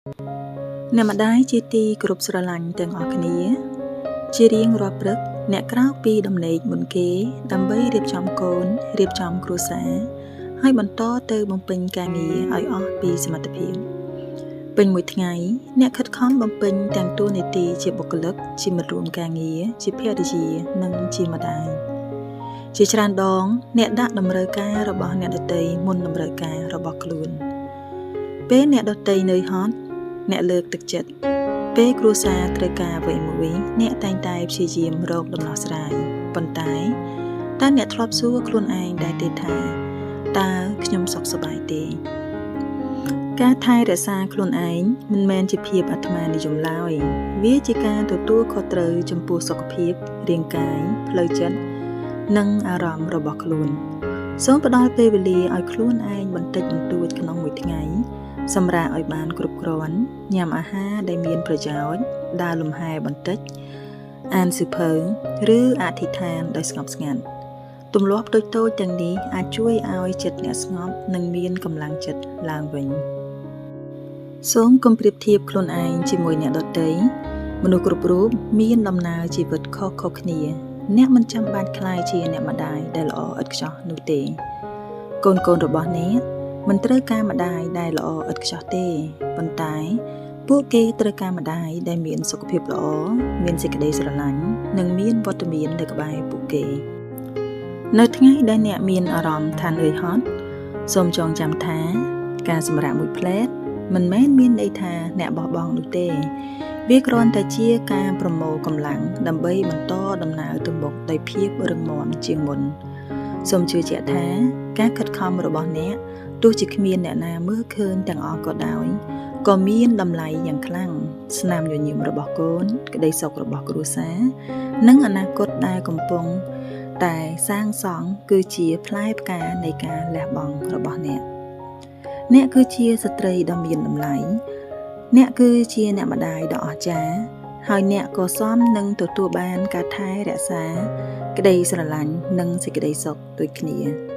អ្នកម្ដាយជាទីគោរពស្រឡាញ់ទាំងអស់គ្នាជារៀងរាល់ព្រឹកអ្នកក្រោកពីដំណេកមុនគេដើម្បីរៀបចំកូនរៀបចំគ្រួសារហើយបន្តទៅបំពេញការងារឲ្យអស់ពីសមត្ថភាពពេញមួយថ្ងៃអ្នកខិតខំបំពេញទាំងតួនាទីជាបុគ្គលិកជាមិត្តរួមការងារជាភរិយានិងជាម្ដាយជាច្រើនដងអ្នកដាក់តម្រូវការរបស់អ្នកដទៃមុនតម្រូវការរបស់ខ្លួនពេលអ្នកដទៃនឿយហត់អ្នកលើកទឹកចិត្តពេលគ្រួសារត្រូវការអ្វីមួយអ្នកតែងតែព្យាយាមរកដំណោះស្រាយប៉ុន្តែតើអ្នកធ្លាប់សួរខ្លួនឯងដែរទេថាតើខ្ញុំសុខសប្បាយទេការថែរក្សាខ្លួនឯងមិនមែនជាភាពអាត្មានិយមឡើយវាជាការទទួលខុសត្រូវចំពោះសុខភាពរាងកាយផ្លូវចិត្តនិងអារម្មណ៍របស់ខ្លួនសូមផ្ដល់ពេលវេលាឲ្យខ្លួនឯងបន្តិចបន្តួចក្នុងមួយថ្ងៃសម្រាកឲ្យបានគ្រប់គ្រាន់ញ៉ាំអាហារដែលមានប្រយោជន៍ដើរលំហែបន្តិចអានសៀវភៅឬអធិដ្ឋានដោយស្ងប់ស្ងាត់ទម្លាប់តូចៗទាំងនេះអាចជួយឲ្យចិត្តអ្នកស្ងប់និងមានកម្លាំងចិត្តឡើងវិញសូមកុំប្រៀបធៀបខ្លួនឯងជាមួយអ្នកដទៃមនុស្សគ្រប់រូបមានដំណើរជីវិតខុសៗគ្នាអ្នកមិនចាំបាច់ក្លាយជាអ្នកម្ដាយដែលល្អឥតខ្ចោះនោះទេកូនរបស់អ្នកមិនត្រូវការម្ដាយដែលល្អឥតខ្ចោះទេប៉ុន្តែពួកគេត្រូវការម្ដាយដែលមានសុខភាពល្អមានសេចក្តីស្រឡាញ់និងមានវត្តមាននៅក្បែរពួកគេនៅថ្ងៃដែលអ្នកមានអារម្មណ៍ថានឿយហត់សូមចងចាំថាការសម្រាកមួយភ្លែតមិនមែនមានន័យថាអ្នកបោះបង់នោះទេវាគ្រាន់តែជាការប្រមូលកម្លាំងដើម្បីបន្តដំណើរទៅមុខដោយភាពរឹងមាំជាងមុនសូមជឿជាក់ថាការខិតខំរបស់អ្នកទោះជាគ្មានអ្នកណាមើលឃើញទាំងអស់ក៏ដោយក៏មានតម្លៃយ៉ាងខ្លាំងស្នាមញញឹមរបស់កូនក្តីសុខរបស់គ្រួសារនិងអនាគតដែលកំពុងតែសាងសង់គឺជាផ្លែផ្កានៃការលះបង់របស់អ្នកគឺជាស្ត្រីដ៏មានតម្លៃអ្នកគឺជាអ្នកម្ដាយដ៏អស្ចារ្យហើយអ្នកក៏សមនឹងទទួលបានការថែរក្សាក្តីស្រឡាញ់និងសេចក្តីសុខដូចគ្នា